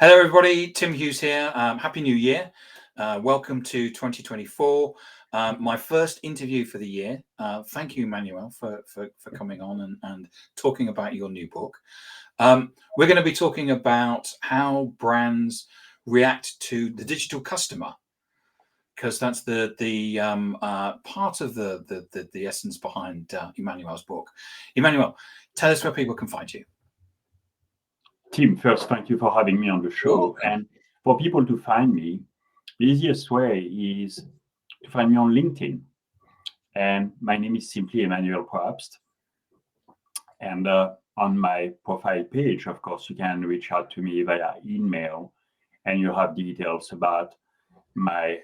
Hello, everybody. Tim Hughes here. Happy New Year. Welcome to 2024. My first interview for the year. Thank you, Emmanuel, for coming on and talking about your new book. We're going to be talking about how brands react to the digital customer, because that's the part of the essence behind Emmanuel's book. Emmanuel, tell us where people can find you. Tim, first, thank you for having me on the show. And for people to find me, the easiest way is to find me on LinkedIn. And my name is simply Emmanuel Probst. And on my profile page, of course, you can reach out to me via email, and you have details about my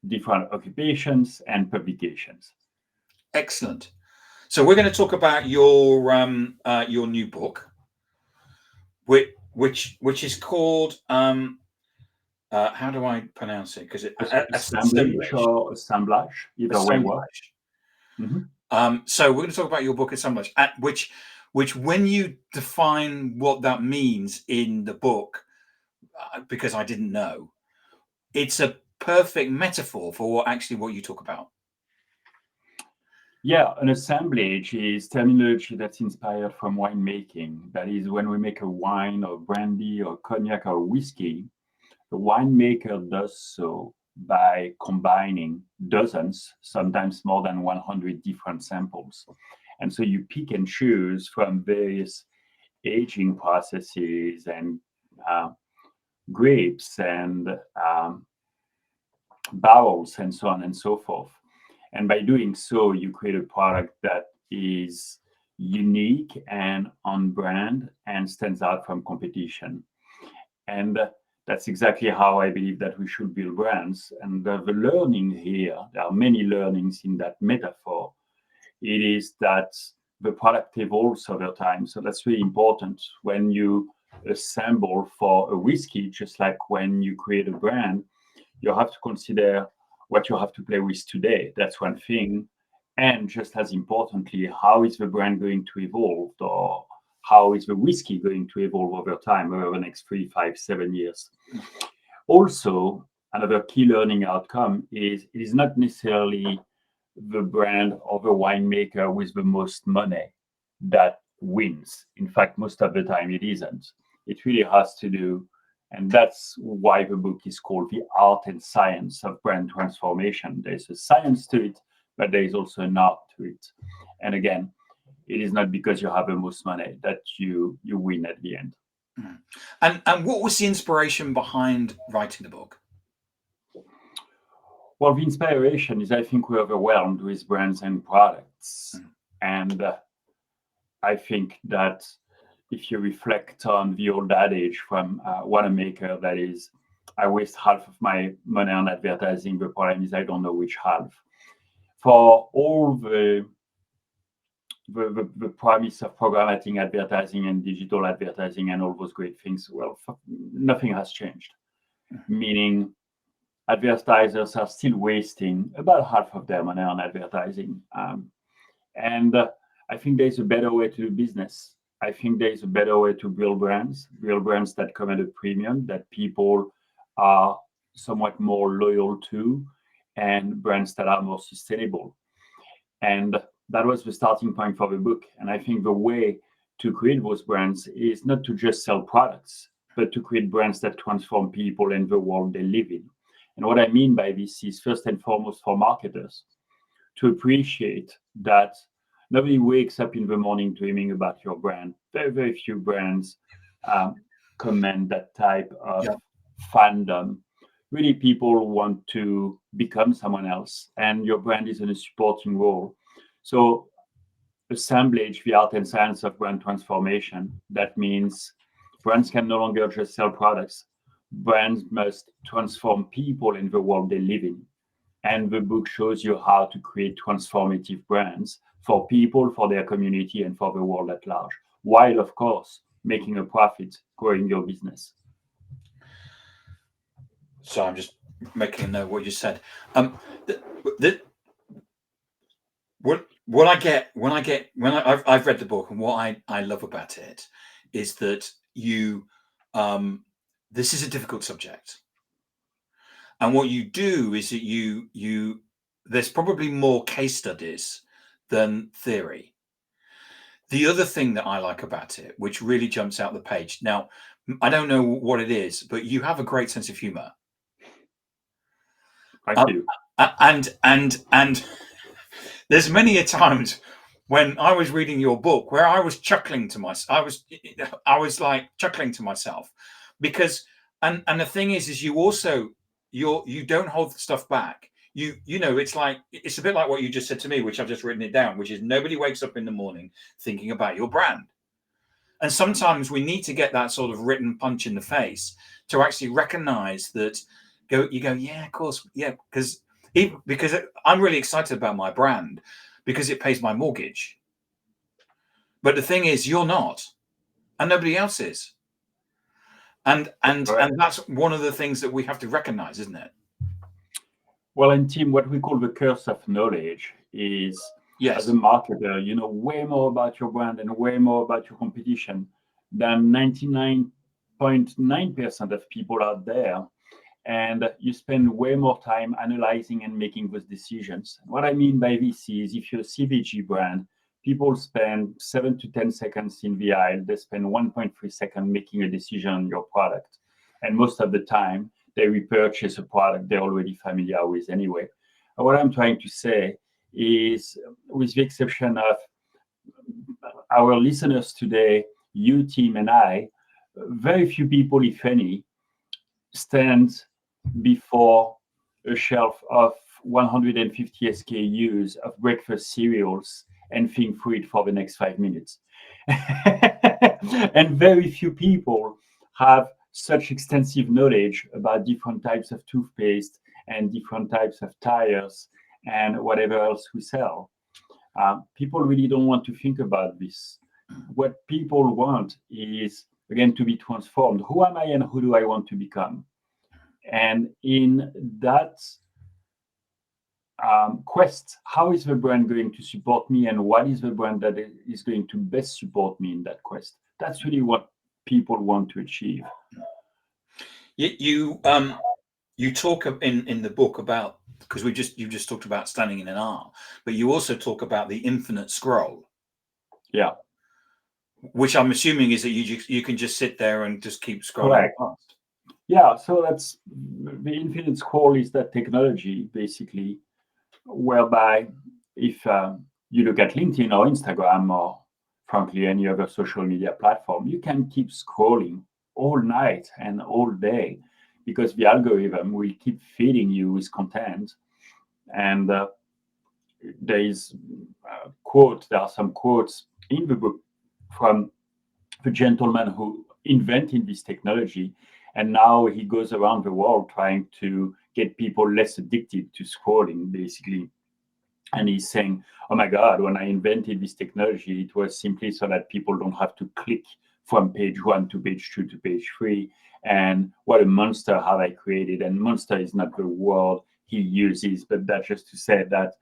different occupations and publications. Excellent. So we're going to talk about your new book, which is called how do I pronounce it? Because Assemblage or Assemblage, either way works. So we're going to talk about your book Assemblage, which when you define what that means in the book, because I didn't know, it's a perfect metaphor for what you talk about. Yeah, an assemblage is terminology that's inspired from winemaking. That is, when we make a wine or brandy or cognac or whiskey, the winemaker does so by combining dozens, sometimes more than 100 different samples. And so you pick and choose from various aging processes and grapes and barrels and so on and so forth. And by doing so, you create a product that is unique and on brand and stands out from competition. And that's exactly how I believe that we should build brands. And the learning here, there are many learnings in that metaphor. It is that the product evolves over time. So that's really important when you assemble for a whiskey, just like when you create a brand, you have to consider what you have to play with today. That's one thing. And just as importantly, how is the brand going to evolve, or how is the whiskey going to evolve over time, over the next 3, 5, 7 years? Also, another key learning outcome is it is not necessarily the brand or the winemaker with the most money that wins. In fact, most of the time it isn't. It really has to do, and that's why the book is called The Art and Science of Brand Transformation. There's a science to it, but there is also an art to it. And again, it is not because you have the most money that you win at the end. And what was the inspiration behind writing the book? Well, the inspiration is, I think, we're overwhelmed with brands and products. And I think that if you reflect on the old adage from winemaker, that is, I waste half of my money on advertising. The problem is I don't know which half. For all the promise of programmatic advertising and digital advertising and all those great things, well, nothing has changed. Meaning advertisers are still wasting about half of their money on advertising. And I think there's a better way to do business. I think there's a better way to build brands that come at a premium, that people are somewhat more loyal to, and brands that are more sustainable. And that was the starting point for the book. And I think the way to create those brands is not to just sell products, but to create brands that transform people and the world they live in. And what I mean by this is, first and foremost, for marketers to appreciate that nobody wakes up in the morning dreaming about your brand. Very, very few brands command that type of fandom. Really, people want to become someone else, and your brand is in a supporting role. So, Assemblage, the art and science of brand transformation, that means brands can no longer just sell products. Brands must transform people in the world they live in. And the book shows you how to create transformative brands for people, for their community, and for the world at large, while, of course, making a profit, growing your business. So I'm just making a note of what you said. What I get when I've read the book, and what I love about it is that you this is a difficult subject. And what you do is that you there's probably more case studies than theory. The other thing that I like about it, which really jumps out the page. Now, I don't know what it is, but you have a great sense of humor. Thank you. And there's many a times when I was reading your book where I was chuckling to myself. I was like chuckling to myself because and the thing is you also you don't hold the stuff back. You know, it's a bit like what you just said to me, which I've just written it down, which is nobody wakes up in the morning thinking about your brand. And sometimes we need to get that sort of written punch in the face to actually recognize that you go, yeah, of course, yeah, because I'm really excited about my brand because it pays my mortgage. But the thing is, you're not, and nobody else is. And that's one of the things that we have to recognize, isn't it? Well, and Tim, what we call the curse of knowledge is, as a marketer, you know way more about your brand and way more about your competition than 99.9% of people out there. And you spend way more time analyzing and making those decisions. What I mean by this is if you're a CPG brand, people spend 7 to 10 seconds in the aisle. They spend 1.3 seconds making a decision on your product. And most of the time, they repurchase a product they're already familiar with anyway. And what I'm trying to say is, with the exception of our listeners today, you, Tim, and I, very few people, if any, stand before a shelf of 150 SKUs of breakfast cereals and think through it for the next 5 minutes. And very few people have such extensive knowledge about different types of toothpaste and different types of tires and whatever else we sell. People really don't want to think about this. What people want is, again, to be transformed. Who am I and who do I want to become? And in that quest, how is the brand going to support me, and what is the brand that is going to best support me in that quest? That's really what people want to achieve. You talk in the book about, because you just talked about standing in an aisle, but you also talk about the infinite scroll. Yeah. Which I'm assuming is that you can just sit there and just keep scrolling. Correct. Past. Yeah, so that's the infinite scroll is that technology basically whereby if you look at LinkedIn or Instagram or frankly any other social media platform, you can keep scrolling all night and all day because the algorithm will keep feeding you with content. And there are some quotes in the book from the gentleman who invented this technology, and now he goes around the world trying to get people less addicted to scrolling, basically. And he's saying, oh my God, when I invented this technology, it was simply so that people don't have to click from page 1 to page 2 to page 3. And what a monster have I created. And monster is not the word he uses, but that's just to say that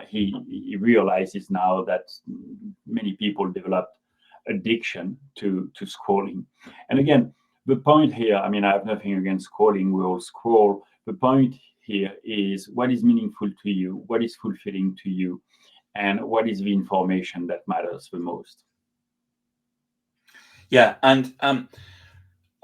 he realizes now that many people developed addiction to scrolling. And again, the point here, I mean, I have nothing against scrolling, we all scroll. The point here is what is meaningful to you, what is fulfilling to you, and what is the information that matters the most. Yeah, and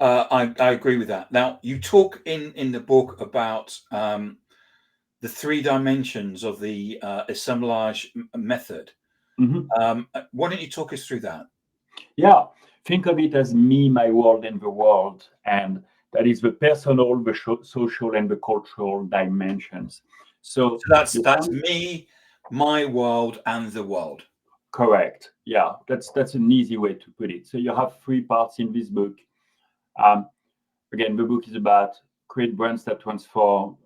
I agree with that. Now, you talk in the book about the 3 dimensions of the assemblage method. Mm-hmm. Why don't you talk us through that? Yeah, think of it as me, my world, and the world, and that is the personal, the social, and the cultural dimensions. So that's me, my world, and the world. Correct. Yeah, that's an easy way to put it. So you have 3 parts in this book. Again, the book is about create brands that transform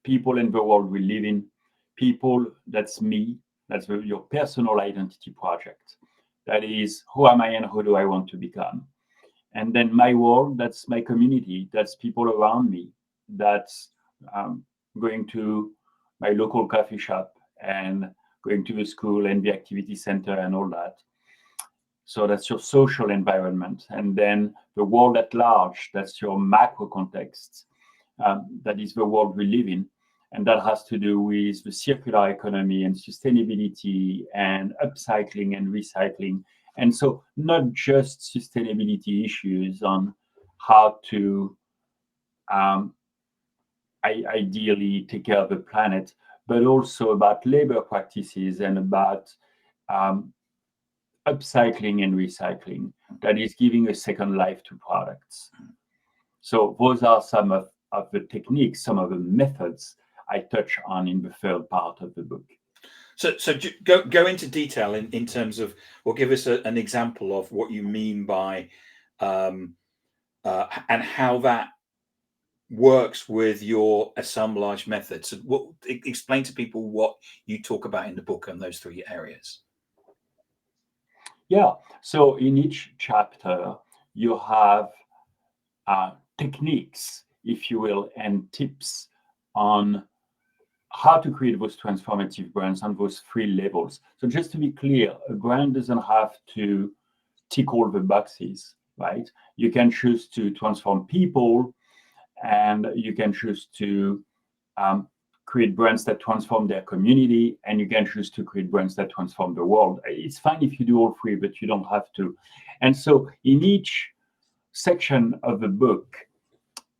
people in the world we live in. People, that's me. That's your personal identity project. That is, who am I and who do I want to become? And then my world, that's my community. That's people around me. That's going to my local coffee shop and going to the school and the activity center and all that. So that's your social environment. And then the world at large, that's your macro context. That is the world we live in. And that has to do with the circular economy and sustainability and upcycling and recycling. And so not just sustainability issues on how to ideally take care of the planet, but also about labor practices and about upcycling and recycling that is giving a second life to products. So those are some of the techniques, some of the methods I touch on in the third part of the book. So go into detail in terms of, or give us an example of what you mean by, and how that works with your assemblage method. So explain to people what you talk about in the book on those three areas. Yeah, so in each chapter, you have techniques, if you will, and tips on how to create those transformative brands on those three levels. So just to be clear, a brand doesn't have to tick all the boxes, right? You can choose to transform people, and you can choose to create brands that transform their community, and you can choose to create brands that transform the world. It's fine if you do all three, but you don't have to. And so in each section of the book,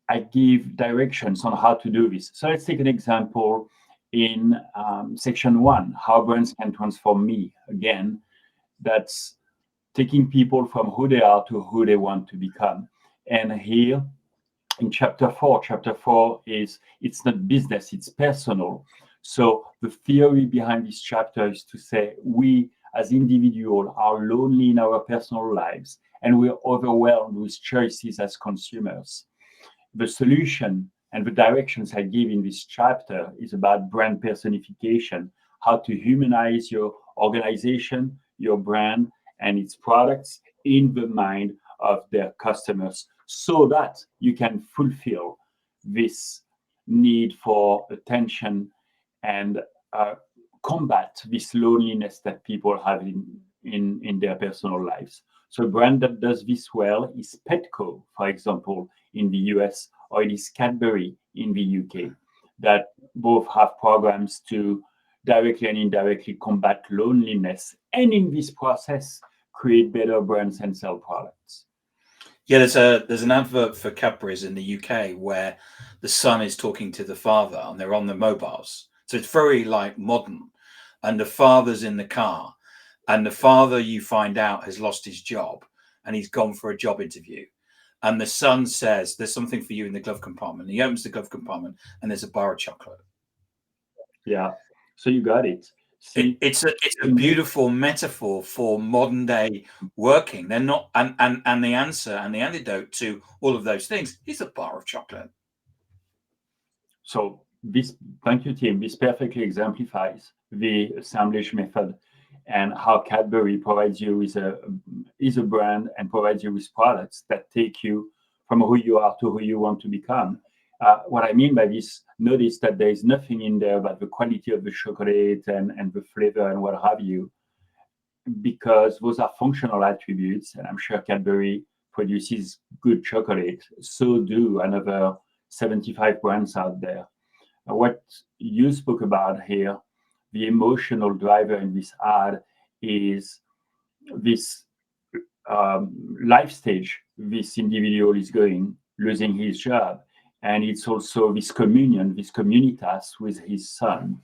I give directions on how to do this. So let's take an example in section 1, how brands can transform me. Again, that's taking people from who they are to who they want to become. And here in chapter 4 is it's not business, it's personal. So the theory behind this chapter is to say we as individuals are lonely in our personal lives and we're overwhelmed with choices as consumers. The solution and the directions I give in this chapter is about brand personification, how to humanize your organization, your brand, and its products in the mind of their customers so that you can fulfill this need for attention and combat this loneliness that people have in their personal lives. So a brand that does this well is Petco, for example, in the US, or it is Cadbury in the UK, that both have programs to directly and indirectly combat loneliness, and in this process, create better brands and sell products. Yeah, there's an advert for Cadbury's in the UK where the son is talking to the father and they're on the mobiles. So it's very like modern, and the father's in the car, and the father, you find out, has lost his job and he's gone for a job interview. And the son says, "There's something for you in the glove compartment." And he opens the glove compartment and there's a bar of chocolate. Yeah, so you got it. See, It's a beautiful metaphor for modern day working. They're not, and the answer and the antidote to all of those things is a bar of chocolate. So this, thank you, Tim. This perfectly exemplifies the assemblage method and how Cadbury provides you with a brand and provides you with products that take you from who you are to who you want to become. What I mean by this, notice that there is nothing in there about the quality of the chocolate and the flavor and what have you, because those are functional attributes, and I'm sure Cadbury produces good chocolate. So do another 75 brands out there. What you spoke about here, the emotional driver in this ad, is this life stage this individual is going, losing his job. And it's also this communion, this communitas with his son.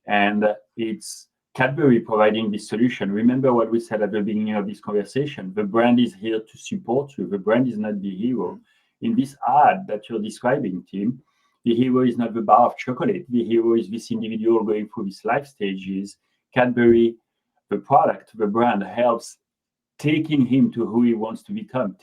And it's Cadbury providing this solution. Remember what we said at the beginning of this conversation. The brand is here to support you. The brand is not the hero. In this ad that you're describing, Tim, the hero is not the bar of chocolate. The hero is this individual going through these life stages. Cadbury, the product, the brand, helps taking him to who he wants to become,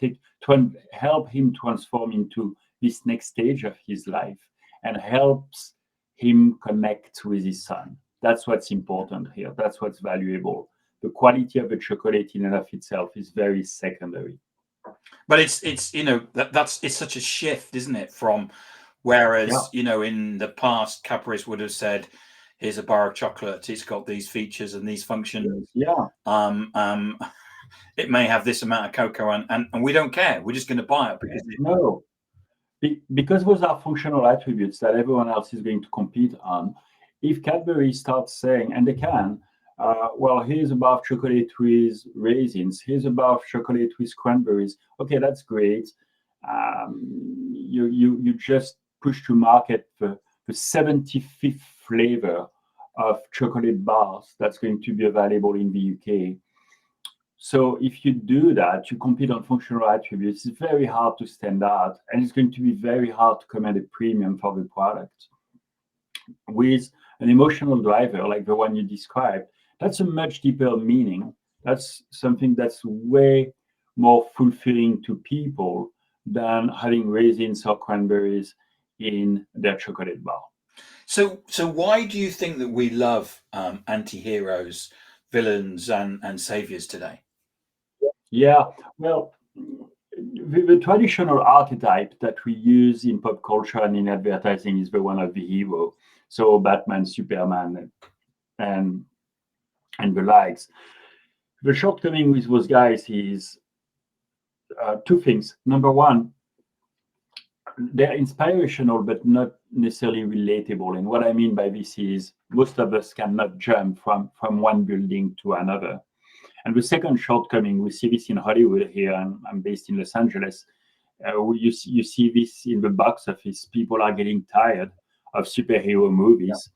help him transform into this next stage of his life, and helps him connect with his son. That's what's important here. That's what's valuable. The quality of the chocolate in and of itself is very secondary. But it's it's such a shift, isn't it? From whereas in the past, Cadbury's would have said, "Here's a bar of chocolate. It's got these features and these functions." Yeah. it may have this amount of cocoa, and we don't care. We're just going to buy it because no, because those are functional attributes that everyone else is going to compete on. If Cadbury starts saying, and they can, well, here's a bar of chocolate with raisins, here's a bar of chocolate with cranberries. Okay, that's great. You just push to market the 75th flavor of chocolate bars that's going to be available in the UK. So if you do that, you compete on functional attributes, it's very hard to stand out, and it's going to be very hard to command a premium for the product. With an emotional driver like the one you described, that's a much deeper meaning. That's something that's way more fulfilling to people than having raisins or cranberries in their chocolate bar. So why do you think that we love anti-heroes, villains, and saviors today? Yeah, well, the traditional archetype that we use in pop culture and in advertising is the one of the hero. So Batman, Superman, and the likes. The shortcoming with those guys is two things. Number one, they're inspirational but not necessarily relatable. And what I mean by this is most of us cannot jump from one building to another. And the second shortcoming, we see this in Hollywood here, and I'm based in Los Angeles. You see this in the box office. People are getting tired of superhero movies.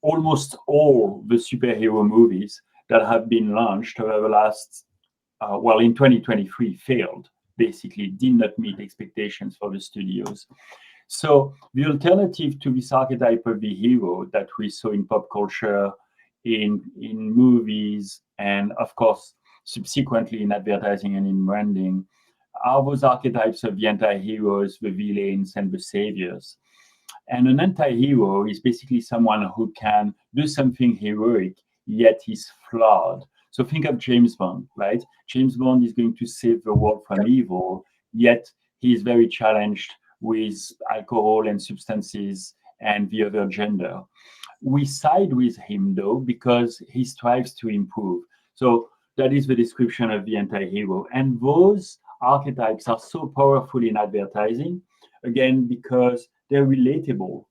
Almost all the superhero movies that have been launched over the last, in 2023 failed, basically, did not meet expectations for the studios. So the alternative to this archetype of the hero that we saw in pop culture, in movies, and of course, subsequently in advertising and in branding, are those archetypes of the anti-heroes, the villains, and the saviors. And an anti-hero is basically someone who can do something heroic, yet is flawed. So think of James Bond, right? James Bond is going to save the world from evil, yet he is very challenged with alcohol and substances and the other gender. We side with him, though, because he strives to improve. So that is the description of the anti-hero. And those archetypes are so powerful in advertising, again, because they're relatable.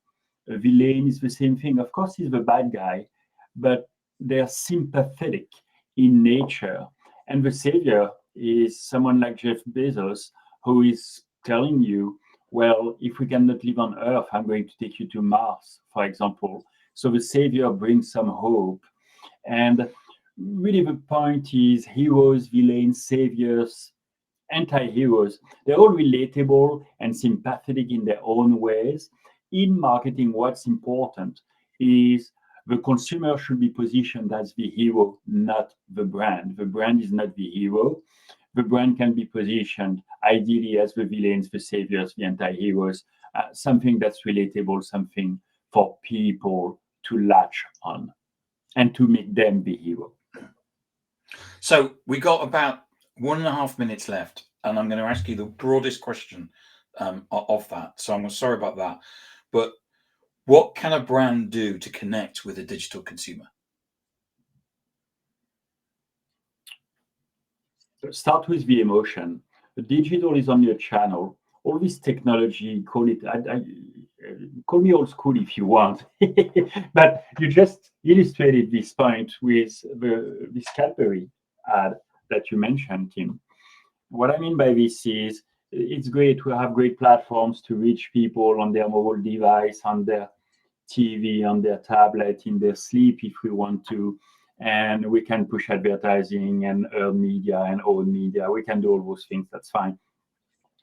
A villain is the same thing. Of course, he's the bad guy, but they're sympathetic in nature. And the savior is someone like Jeff Bezos, who is telling you, well, if we cannot live on Earth, I'm going to take you to Mars, for example. So the savior brings some hope. And really the point is heroes, villains, saviors, anti-heroes, they're all relatable and sympathetic in their own ways. In marketing, what's important is the consumer should be positioned as the hero, not the brand. The brand is not the hero. The brand can be positioned ideally as the villains, the saviors, the anti-heroes, something that's relatable, something for people to latch on and to make them the hero. So we got about 1.5 minutes left, and I'm going to ask you the broadest question of that. So I'm sorry about that. But what can a brand do to connect with a digital consumer? Start with the emotion. The digital is only a channel. All this technology, call me old school if you want, but you just illustrated this point with this Cadbury ad that you mentioned, Tim. What I mean by this is it's great to have great platforms to reach people on their mobile device, on their TV, on their tablet, in their sleep if we want to. And we can push advertising and earn media and own media. We can do all those things. That's fine.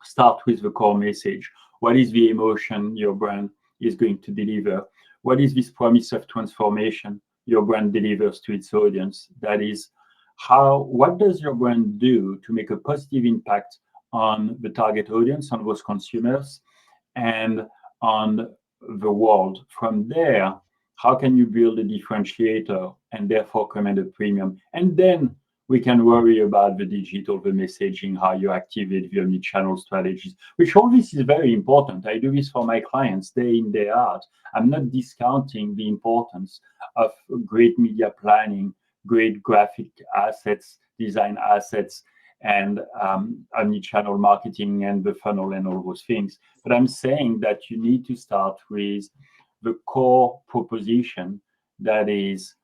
Start with the core message. What is the emotion your brand is going to deliver? What is this promise of transformation your brand delivers to its audience? That is, what does your brand do to make a positive impact on the target audience, on those consumers, and on the world? From there, how can you build a differentiator and therefore command a premium? And then we can worry about the digital, the messaging, how you activate the omnichannel strategies, which all this is very important. I do this for my clients day in, day out. I'm not discounting the importance of great media planning, great graphic assets, design assets and omni-channel marketing and the funnel and all those things. But I'm saying that you need to start with the core proposition, that is,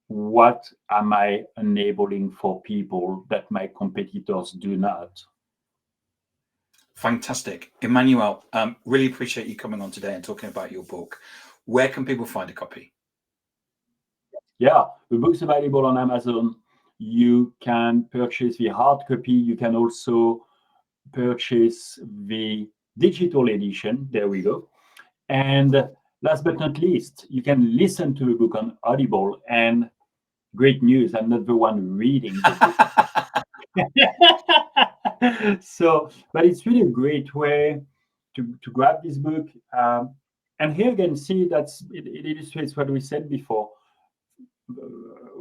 what am I enabling for people that my competitors do not? Fantastic. Emmanuel, really appreciate you coming on today and talking about your book. Where can people find a copy? Yeah, the book's available on Amazon. You can purchase the hard copy. You can also purchase the digital edition. There we go. And last but not least, you can listen to the book on Audible. And great news, I'm not the one reading the book. So, but it's really a great way to grab this book. And here again, see, it illustrates what we said before.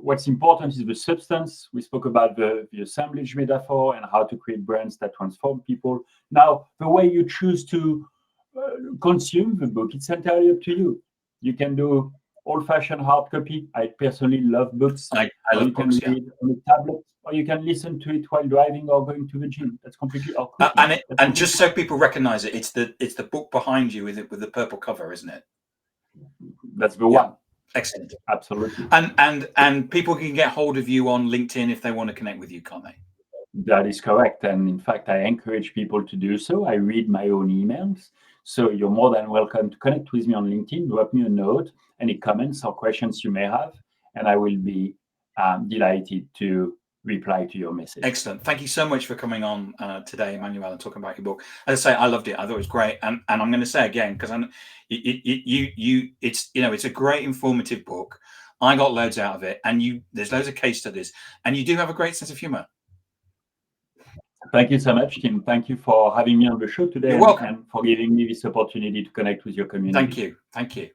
What's important is the substance. We spoke about the assemblage metaphor and how to create brands that transform people. Now, the way you choose to consume the book, it's entirely up to you. You can do old-fashioned hard copy. I personally love books. I love books, you can read on a tablet, or you can listen to it while driving or going to the gym. That's completely and just so people recognize it, it's the book behind you with the purple cover, isn't it? That's the one. Excellent. Absolutely. And people can get hold of you on LinkedIn if they want to connect with you, can't they? That is correct. And in fact, I encourage people to do so. I read my own emails. So you're more than welcome to connect with me on LinkedIn, drop me a note, any comments or questions you may have, and I will be delighted to reply to your message. Excellent. Thank you so much for coming on today, Emmanuel, and talking about your book. As I say, I loved it. I thought it was great, and I'm going to say again, because it's a great informative book. I got loads out of it, and there's loads of case studies, and you do have a great sense of humor. Thank you so much, Tim. Thank you for having me on the show today. You're welcome. And for giving me this opportunity to connect with your community. Thank you. Thank you.